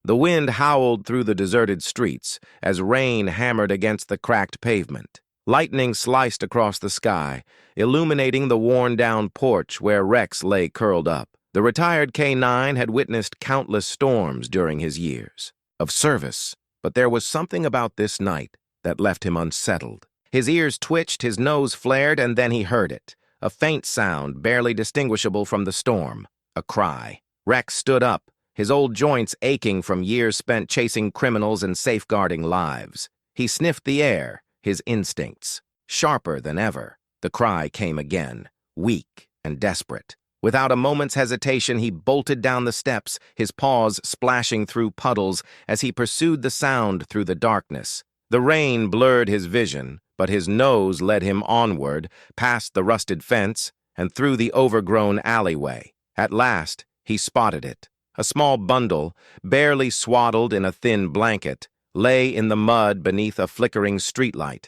The wind howled through the deserted streets as rain hammered against the cracked pavement. Lightning sliced across the sky, illuminating the worn-down porch where Rex lay curled up. The retired K-9 had witnessed countless storms during his years of service, but there was something about this night that left him unsettled. His ears twitched, his nose flared, and then he heard it. A faint sound, barely distinguishable from the storm. A cry. Rex stood up, his old joints aching from years spent chasing criminals and safeguarding lives. He sniffed the air, his instincts. Sharper than ever, the cry came again, weak and desperate. Without a moment's hesitation, he bolted down the steps, his paws splashing through puddles as he pursued the sound through the darkness. The rain blurred his vision, but his nose led him onward, past the rusted fence and through the overgrown alleyway. At last, he spotted it. A small bundle, barely swaddled in a thin blanket, lay in the mud beneath a flickering streetlight.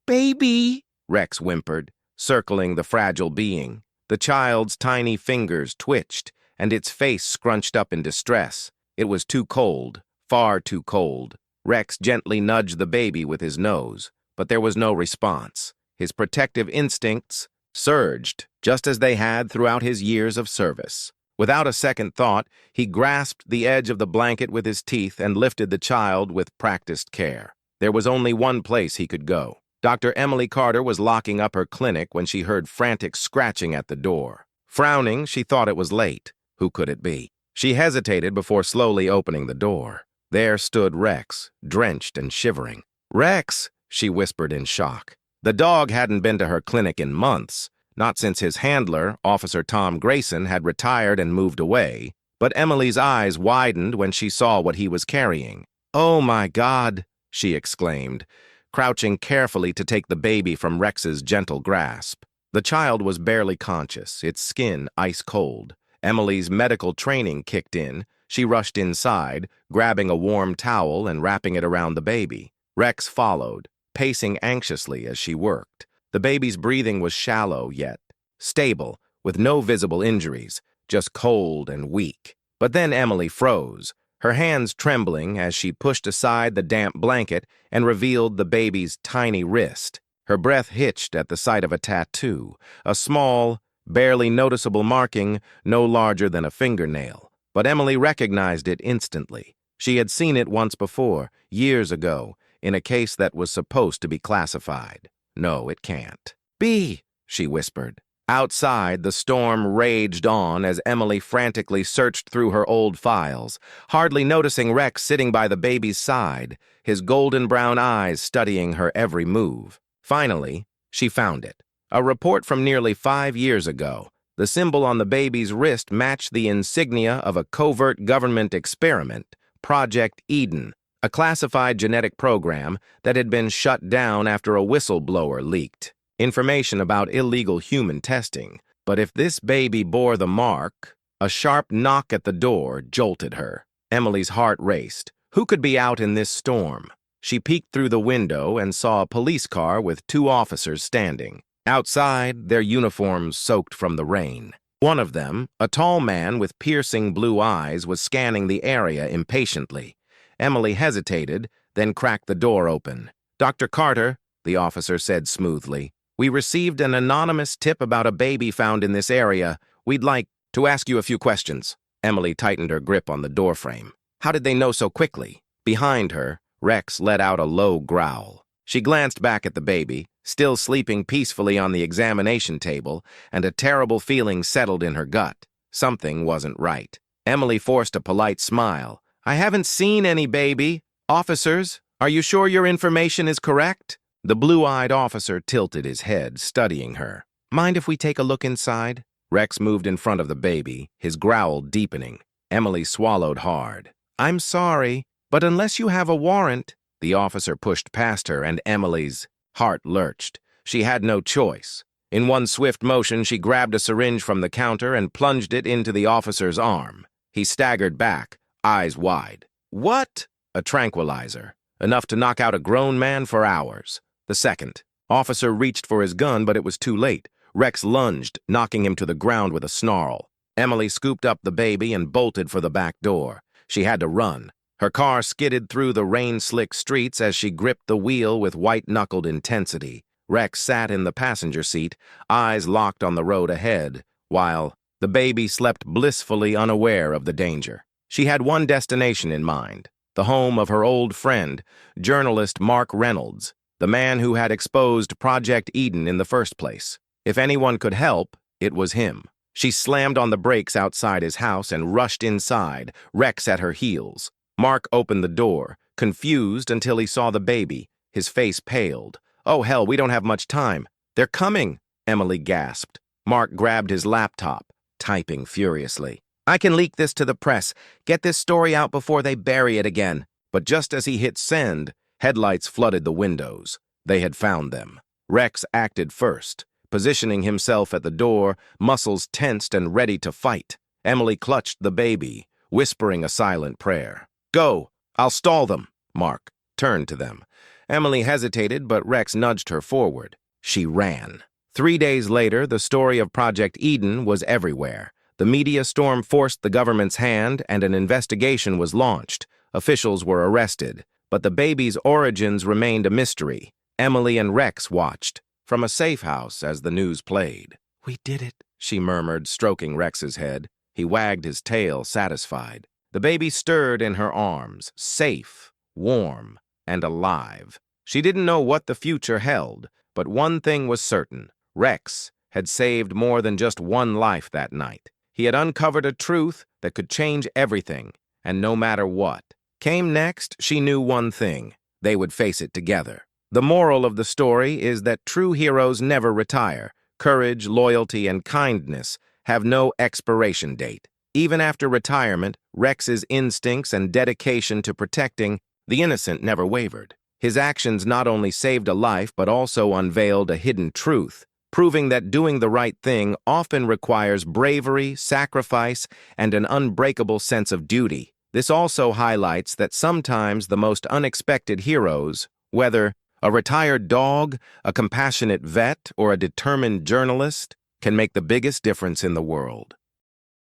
Baby, Rex whimpered, circling the fragile being. The child's tiny fingers twitched, and its face scrunched up in distress. It was too cold, far too cold. Rex gently nudged the baby with his nose, but there was no response. His protective instincts surged, just as they had throughout his years of service. Without a second thought, he grasped the edge of the blanket with his teeth and lifted the child with practiced care. There was only one place he could go. Dr. Emily Carter was locking up her clinic when she heard frantic scratching at the door. Frowning, she thought it was late. Who could it be? She hesitated before slowly opening the door. There stood Rex, drenched and shivering. "Rex," she whispered in shock. The dog hadn't been to her clinic in months, not since his handler, Officer Tom Grayson, had retired and moved away. But Emily's eyes widened when she saw what he was carrying. "Oh my God," she exclaimed, crouching carefully to take the baby from Rex's gentle grasp. The child was barely conscious, its skin ice cold. Emily's medical training kicked in. She rushed inside, grabbing a warm towel and wrapping it around the baby. Rex followed, pacing anxiously as she worked. The baby's breathing was shallow yet stable, with no visible injuries, just cold and weak. But then Emily froze, her hands trembling as she pushed aside the damp blanket and revealed the baby's tiny wrist. Her breath hitched at the sight of a tattoo, a small, barely noticeable marking no larger than a fingernail. But Emily recognized it instantly. She had seen it once before, years ago, in a case that was supposed to be classified. "No, it can't be," she whispered. Outside, the storm raged on as Emily frantically searched through her old files, hardly noticing Rex sitting by the baby's side, his golden brown eyes studying her every move. Finally, she found it. A report from nearly 5 years ago. The symbol on the baby's wrist matched the insignia of a covert government experiment, Project Eden, a classified genetic program that had been shut down after a whistleblower leaked information about illegal human testing. But if this baby bore the mark, a sharp knock at the door jolted her. Emily's heart raced. Who could be out in this storm? She peeked through the window and saw a police car with 2 officers standing. Outside, their uniforms soaked from the rain. One of them, a tall man with piercing blue eyes, was scanning the area impatiently. Emily hesitated, then cracked the door open. "Dr. Carter," the officer said smoothly, "we received an anonymous tip about a baby found in this area. We'd like to ask you a few questions." Emily tightened her grip on the doorframe. How did they know so quickly? Behind her, Rex let out a low growl. She glanced back at the baby, still sleeping peacefully on the examination table, and a terrible feeling settled in her gut. Something wasn't right. Emily forced a polite smile. "I haven't seen any baby. Officers, are you sure your information is correct?" The blue-eyed officer tilted his head, studying her. "Mind if we take a look inside?" Rex moved in front of the baby, his growl deepening. Emily swallowed hard. "I'm sorry, but unless you have a warrant..." The officer pushed past her, and Emily's heart lurched. She had no choice. In one swift motion, she grabbed a syringe from the counter and plunged it into the officer's arm. He staggered back, eyes wide. "What?" "A tranquilizer. Enough to knock out a grown man for hours." The second officer reached for his gun, but it was too late. Rex lunged, knocking him to the ground with a snarl. Emily scooped up the baby and bolted for the back door. She had to run. Her car skidded through the rain-slick streets as she gripped the wheel with white-knuckled intensity. Rex sat in the passenger seat, eyes locked on the road ahead, while the baby slept blissfully unaware of the danger. She had one destination in mind, the home of her old friend, journalist Mark Reynolds, the man who had exposed Project Eden in the first place. If anyone could help, it was him. She slammed on the brakes outside his house and rushed inside, Rex at her heels. Mark opened the door, confused until he saw the baby. His face paled. "Oh, hell, we don't have much time." "They're coming," Emily gasped. Mark grabbed his laptop, typing furiously. "I can leak this to the press. Get this story out before they bury it again." But just as he hit send, headlights flooded the windows. They had found them. Rex acted first, positioning himself at the door, muscles tensed and ready to fight. Emily clutched the baby, whispering a silent prayer. "Go! I'll stall them!" Mark turned to them. Emily hesitated, but Rex nudged her forward. She ran. 3 days later, the story of Project Eden was everywhere. The media storm forced the government's hand, and an investigation was launched. Officials were arrested, but the baby's origins remained a mystery. Emily and Rex watched, from a safe house as the news played. "We did it," she murmured, stroking Rex's head. He wagged his tail, satisfied. The baby stirred in her arms, safe, warm, and alive. She didn't know what the future held, but one thing was certain. Rex had saved more than just one life that night. He had uncovered a truth that could change everything, and no matter what came next, she knew one thing: they would face it together. The moral of the story is that true heroes never retire. Courage, loyalty, and kindness have no expiration date. Even after retirement, Rex's instincts and dedication to protecting the innocent never wavered. His actions not only saved a life but also unveiled a hidden truth, proving that doing the right thing often requires bravery, sacrifice, and an unbreakable sense of duty. This also highlights that sometimes the most unexpected heroes, whether a retired dog, a compassionate vet, or a determined journalist, can make the biggest difference in the world.